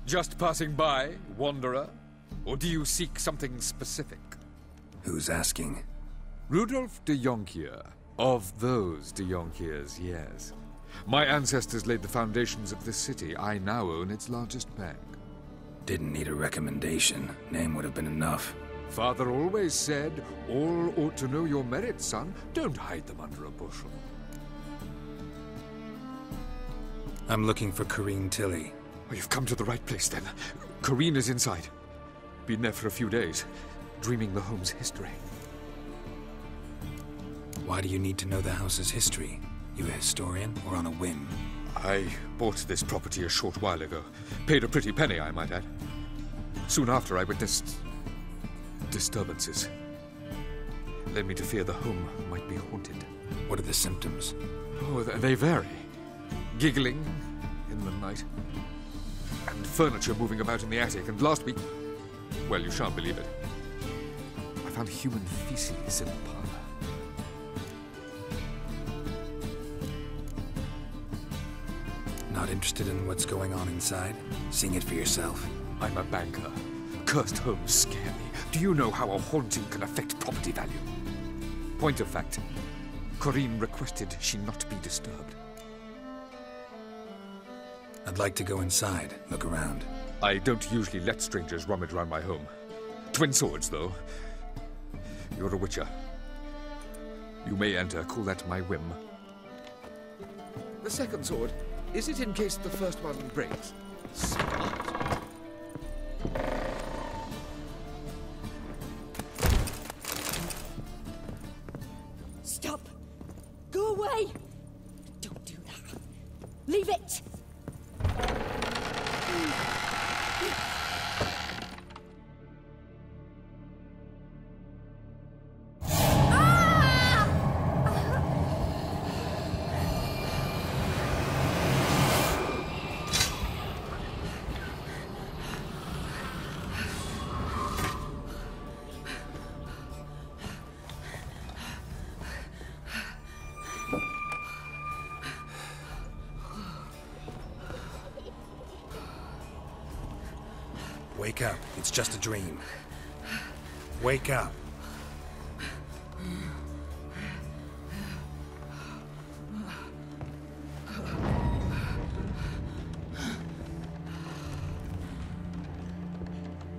Just passing by, wanderer? Or do you seek something specific? Who's asking? Rudolf de Jonkier. Of those de Jonkiers, yes. My ancestors laid the foundations of this city. I now own its largest bank. Didn't need a recommendation. Name would have been enough. Father always said, all ought to know your merits, son. Don't hide them under a bushel. I'm looking for Corrine Tilly. Oh, you've come to the right place, then. Corrine is inside. Been there for a few days, dreaming the home's history. Why do you need to know the house's history? You a historian, or on a whim? I bought this property a short while ago. Paid a pretty penny, I might add. Soon after, I witnessed disturbances. Led me to fear the home might be haunted. What are the symptoms? Oh, they vary. Giggling in the night. And furniture moving about in the attic. And last week, well, you shan't believe it, I found human feces in the parlor. Not interested in what's going on inside? Seeing it for yourself? I'm a banker. Cursed homes scare me. Do you know how a haunting can affect property value? Point of fact, Corrine requested she not be disturbed. I'd like to go inside, look around. I don't usually let strangers rummage around my home. Twin swords, though. You're a witcher. You may enter, call that my whim. The second sword, is it in case the first one breaks? Smart. Stop! Go away! Don't do that. Leave it! Wake up. It's just a dream. Wake up.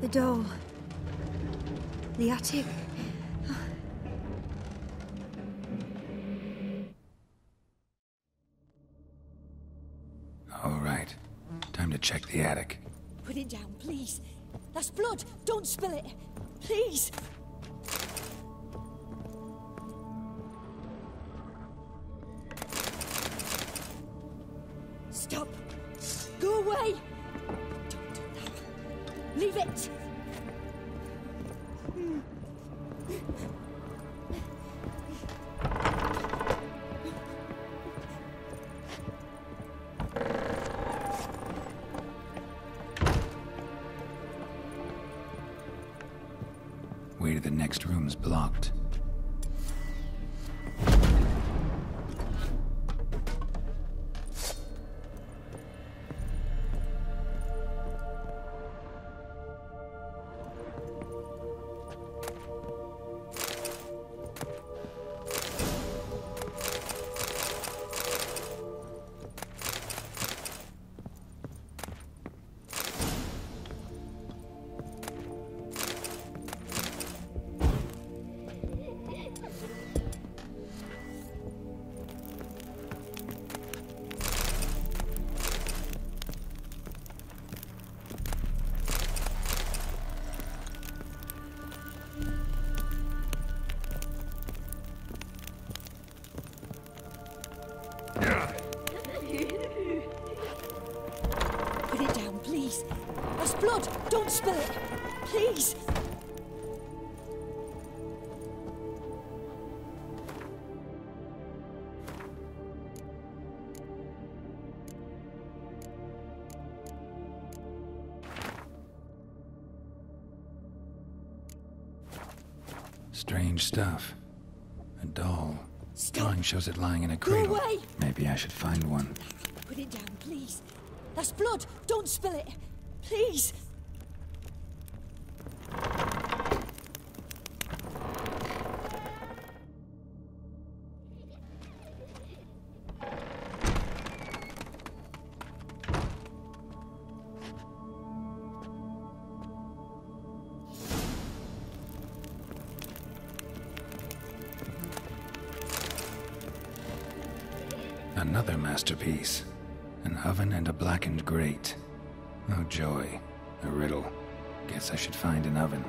The doll. The attic. All right. Time to check the attic. Put it down, please. That's blood. Don't spill it. Please. Stop. Go away. Don't do that. Leave it. Way to the next room's blocked. Put it down, please. That's blood. Don't spill it. Please. Strange stuff. A doll. Stop. Drawing shows it lying in a Go cradle. away! Maybe I should find one. Put it down, please. That's blood. Don't spill it. Please. Another masterpiece. An oven and a blackened grate. Oh joy. A riddle. Guess I should find an oven.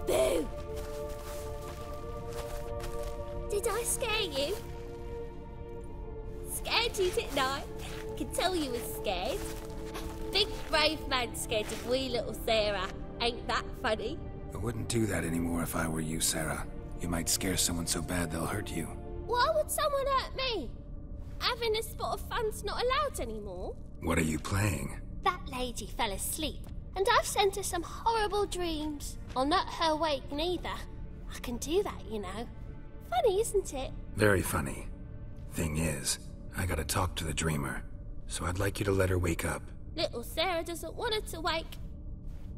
Boo! Did I scare you? Scared you, didn't I? Could tell you was scared. Big brave man scared of wee little Sarah. Ain't that funny? I wouldn't do that anymore if I were you, Sarah. You might scare someone so bad they'll hurt you. Why would someone hurt me? Having a spot of fun's not allowed anymore. What are you playing? That lady fell asleep, and I've sent her some horrible dreams. I'll not her wake neither. I can do that, you know. Funny, isn't it? Very funny. Thing is, I gotta talk to the dreamer, so I'd like you to let her wake up. Little Sarah doesn't want her to wake.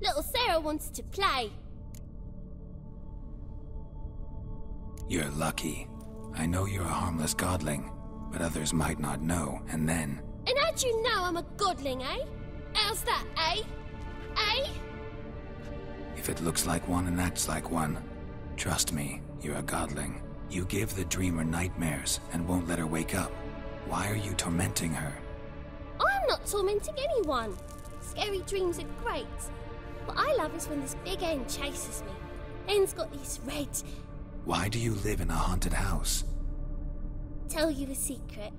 Little Sarah wants to play. You're lucky. I know you're a harmless godling, but others might not know, and then... And how'd you know I'm a godling, eh? How's that, eh? Eh? If it looks like one and acts like one, trust me, you're a godling. You give the dreamer nightmares and won't let her wake up. Why are you tormenting her? I'm not tormenting anyone. Scary dreams are great. What I love is when this big end chases me. End's got these red... Why do you live in a haunted house? Tell you a secret.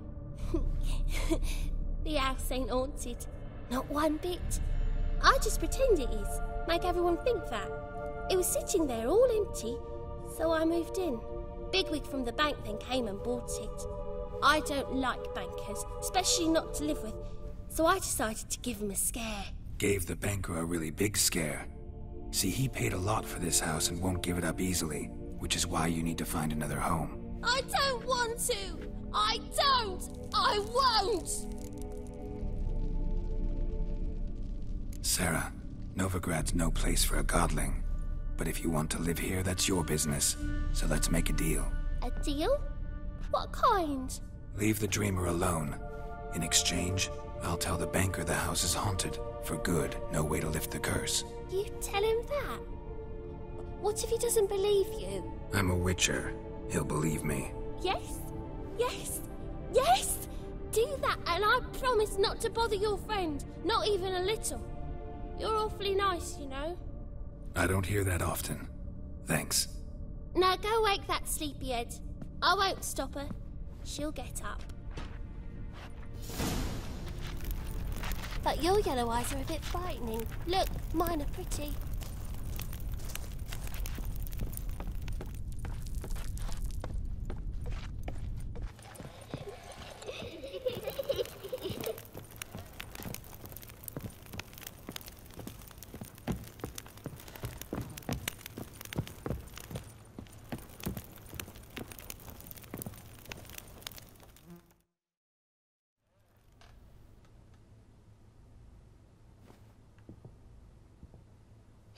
The house ain't haunted. Not one bit. I just pretend it is. Make everyone think that. It was sitting there all empty, so I moved in. Bigwig from the bank then came and bought it. I don't like bankers, especially not to live with, so I decided to give him a scare. Gave the banker a really big scare. See, he paid a lot for this house and won't give it up easily, which is why you need to find another home. I don't want to! I don't! I won't! Sarah, Novigrad's no place for a godling. But if you want to live here, that's your business. So let's make a deal. A deal? What kind? Leave the dreamer alone. In exchange, I'll tell the banker the house is haunted. For good, no way to lift the curse. You tell him that? What if he doesn't believe you? I'm a witcher. He'll believe me. Yes? Yes? Yes! Do that and I promise not to bother your friend. Not even a little. You're awfully nice, you know. I don't hear that often. Thanks. Now go wake that sleepyhead. I won't stop her. She'll get up. But your yellow eyes are a bit frightening. Look, mine are pretty.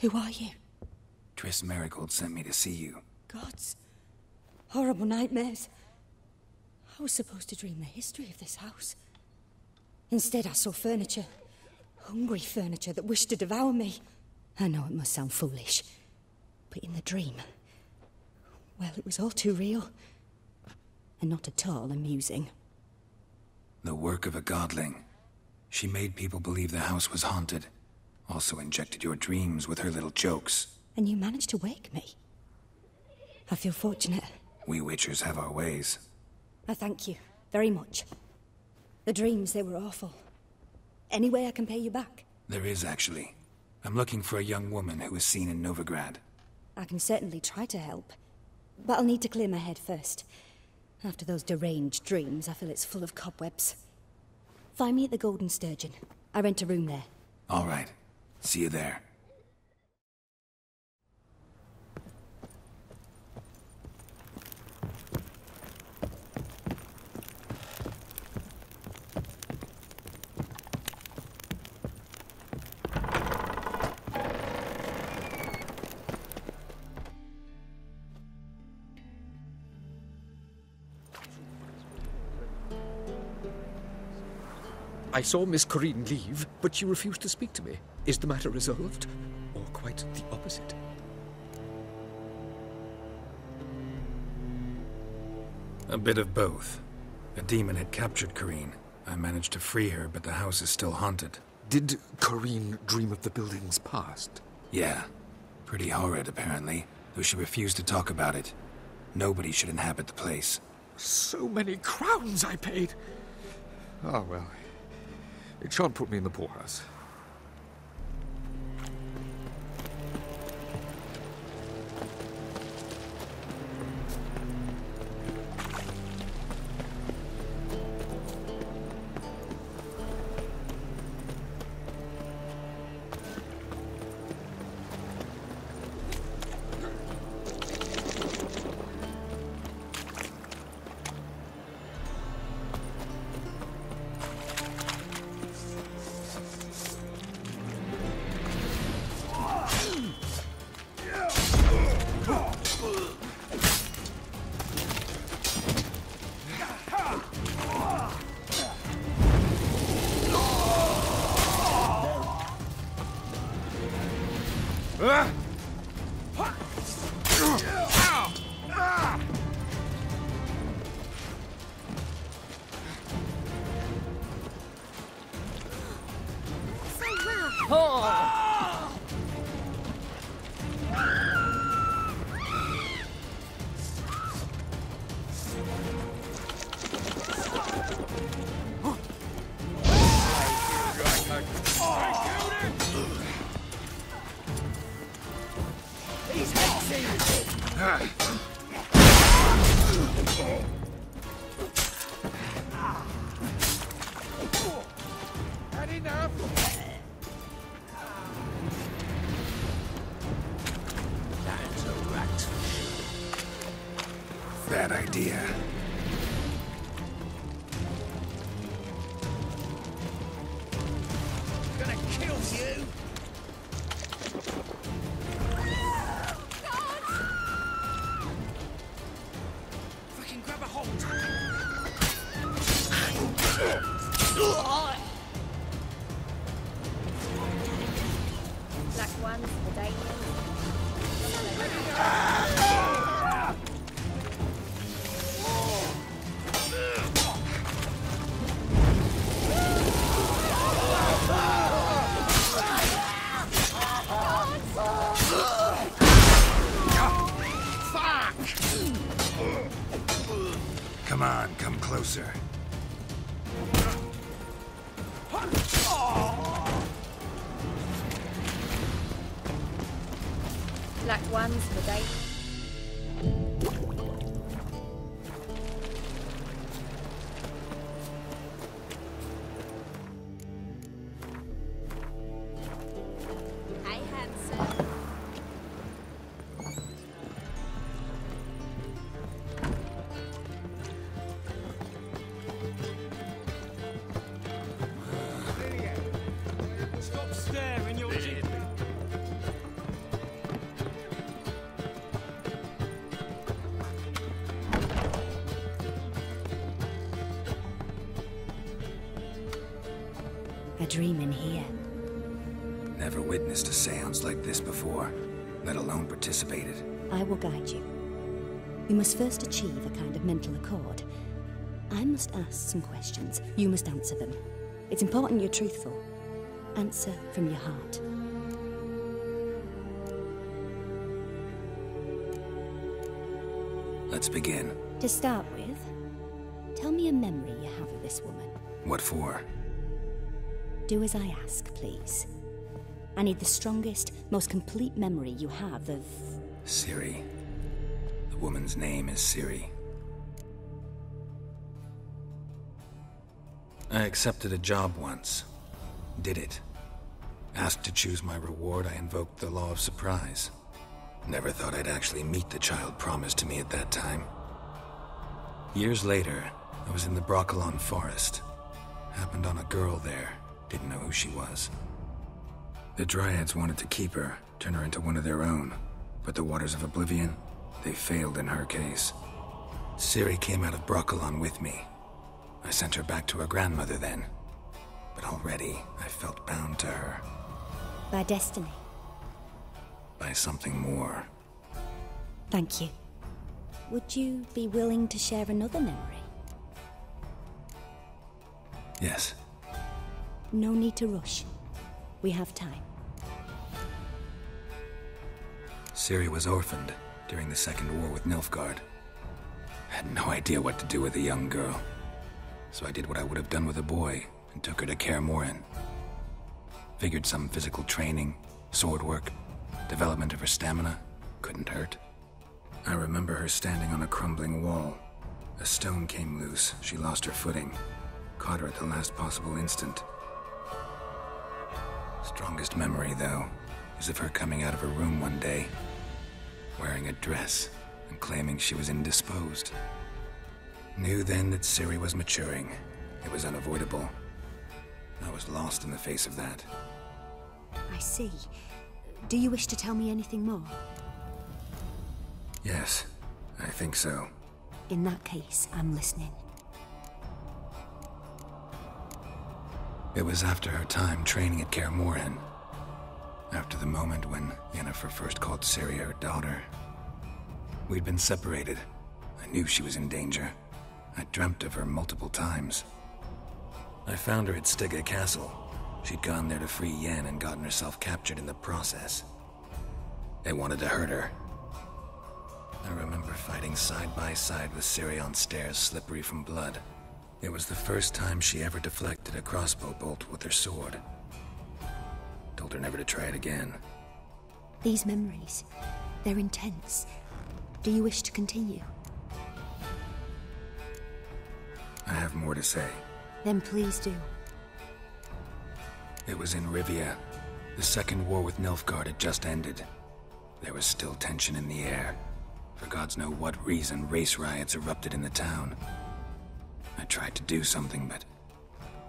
Who are you? Triss Marigold sent me to see you. gods. Horrible nightmares. I was supposed to dream the history of this house. Instead, I saw furniture. Hungry furniture that wished to devour me. I know it must sound foolish, but in the dream, well, it was all too real. And not at all amusing. The work of a godling. She made people believe the house was haunted. Also injected your dreams with her little jokes. And you managed to wake me. I feel fortunate. We witchers have our ways. I thank you very much. The dreams, they were awful. Any way I can pay you back? There is, actually. I'm looking for a young woman who was seen in Novigrad. I can certainly try to help. But I'll need to clear my head first. After those deranged dreams, I feel it's full of cobwebs. Find me at the Golden Sturgeon. I rent a room there. All right. See you there. I saw Miss Corinne leave, but she refused to speak to me. Is the matter resolved? Or quite the opposite? A bit of both. A demon had captured Corinne. I managed to free her, but the house is still haunted. Did Corinne dream of the building's past? Yeah. Pretty horrid, apparently, though she refused to talk about it. Nobody should inhabit the place. So many crowns I paid! Oh, well. It shan't put me in the poorhouse. Bad idea. Gonna kill you! Fucking grab a hold! Black ones, the daily. Come on, come closer. Black ones, the daily. Hi, handsome. Stop staring, you're jiggling. A dream in here. Never witnessed a seance like this before, let alone participated. I will guide you. You must first achieve a kind of mental accord. I must ask some questions. You must answer them. It's important you're truthful. Answer from your heart. Let's begin. To start with, tell me a memory you have of this woman. What for? Do as I ask, please. I need the strongest, most complete memory you have of... Ciri. The woman's name is Ciri. I accepted a job once. Did it. Asked to choose my reward, I invoked the law of surprise. Never thought I'd actually meet the child promised to me at that time. Years later, I was in the Broccolon forest. Happened on a girl there. Didn't know who she was. The Dryads wanted to keep her, turn her into one of their own. But the Waters of Oblivion, they failed in her case. Ciri came out of Broccolon with me. I sent her back to her grandmother then. But already, I felt bound to her. By destiny. By something more. Thank you. Would you be willing to share another memory? Yes. No need to rush. We have time. Ciri was orphaned during the Second War with Nilfgaard. Had no idea what to do with a young girl. So I did what I would have done with a boy and took her to Kaer Morhen. Figured some physical training, sword work, development of her stamina couldn't hurt. I remember her standing on a crumbling wall. A stone came loose, she lost her footing. Caught her at the last possible instant. Strongest memory, though, is of her coming out of her room one day, wearing a dress and claiming she was indisposed. Knew then that Ciri was maturing. It was unavoidable. I was lost in the face of that. I see. Do you wish to tell me anything more? Yes, I think so. In that case, I'm listening. It was after her time training at Kaer Morhen. After the moment when Yennefer first called Ciri her daughter. We'd been separated. I knew she was in danger. I dreamt of her multiple times. I found her at Stygga Castle. She'd gone there to free Yen and gotten herself captured in the process. They wanted to hurt her. I remember fighting side by side with Ciri on stairs slippery from blood. It was the first time she ever deflected a crossbow bolt with her sword. Told her never to try it again. These memories, they're intense. Do you wish to continue? I have more to say. Then please do. It was in Rivia. The Second War with Nilfgaard had just ended. There was still tension in the air. For gods know what reason, race riots erupted in the town. I tried to do something, but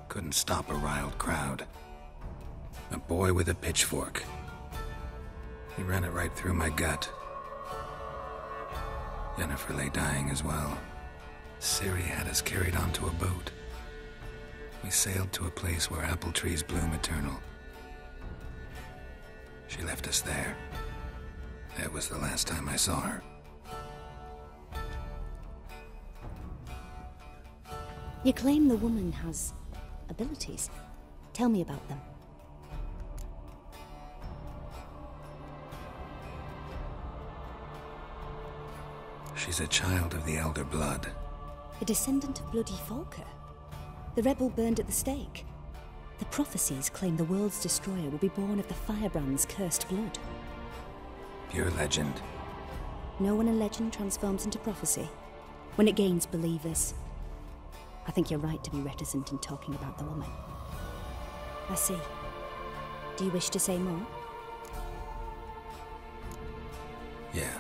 couldn't stop a riled crowd. A boy with a pitchfork. He ran it right through my gut. Yennefer lay dying as well. Ciri had us carried onto a boat. We sailed to a place where apple trees bloom eternal. She left us there. That was the last time I saw her. You claim the woman has abilities. Tell me about them. She's a child of the Elder Blood. A descendant of bloody Falker. The rebel burned at the stake. The prophecies claim the world's destroyer will be born of the firebrand's cursed blood. Pure legend. Know when a legend transforms into prophecy? When it gains believers. I think you're right to be reticent in talking about the woman. I see. Do you wish to say more? Yeah,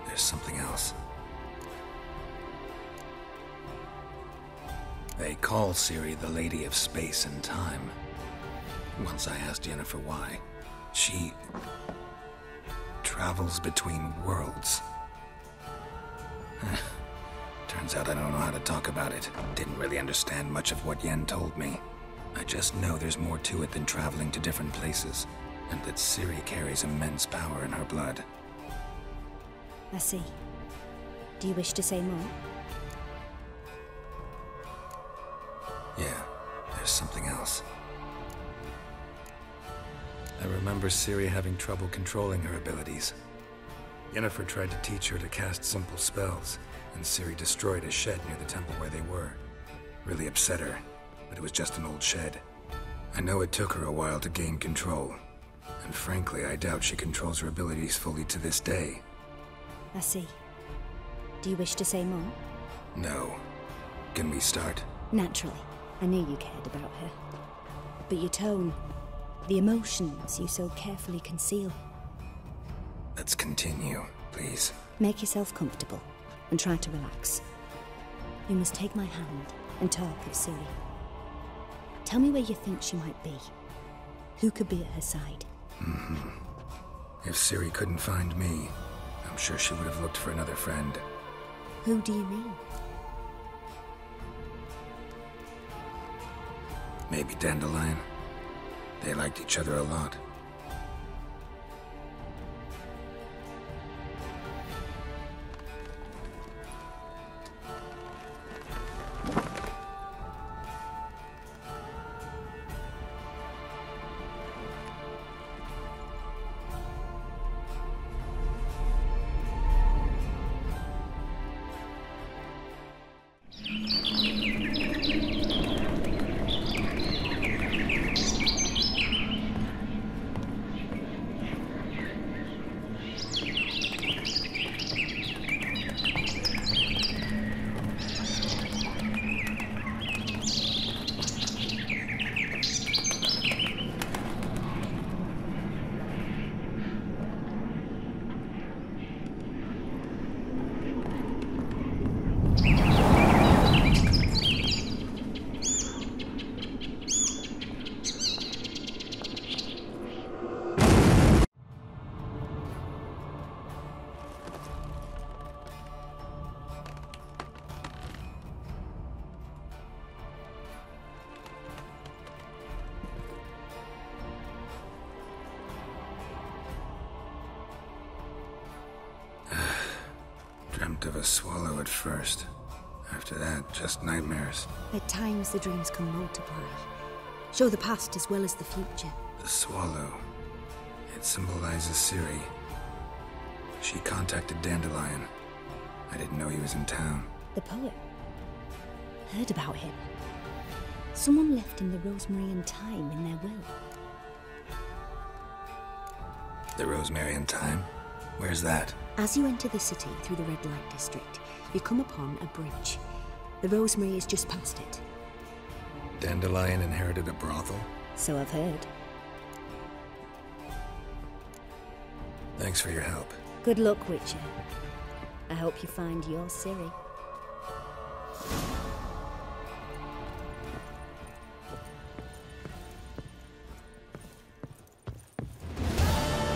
there's something else. They call Ciri the Lady of Space and Time. Once I asked Yennefer why. She travels between worlds. Turns out I don't know how to talk about it. Didn't really understand much of what Yen told me. I just know there's more to it than traveling to different places, and that Ciri carries immense power in her blood. I see. Do you wish to say more? Yeah, there's something else. I remember Ciri having trouble controlling her abilities. Yennefer tried to teach her to cast simple spells, and Ciri destroyed a shed near the temple where they were. Really upset her, but it was just an old shed. I know it took her a while to gain control, and frankly, I doubt she controls her abilities fully to this day. I see. Do you wish to say more? No. Can we start? Naturally. I knew you cared about her. But your tone, the emotions you so carefully conceal. Let's continue, please. Make yourself comfortable and try to relax. You must take my hand and talk of Ciri. Tell me where you think she might be. Who could be at her side? If Ciri couldn't find me, I'm sure she would have looked for another friend. Who do you mean? Maybe Dandelion. They liked each other a lot. Dreamt of a swallow at first. After that, just nightmares. At times the dreams can multiply. Show the past as well as the future. The swallow. It symbolizes Ciri. She contacted Dandelion. I didn't know he was in town. The poet. Heard about him. Someone left him the Rosemary and Thyme in their will. The Rosemary and Thyme? Where's that? As you enter the city through the red light district, you come upon a bridge. The Rosemary is just past it. Dandelion inherited a brothel? So I've heard. Thanks for your help. Good luck, Witcher. I hope you find your Ciri.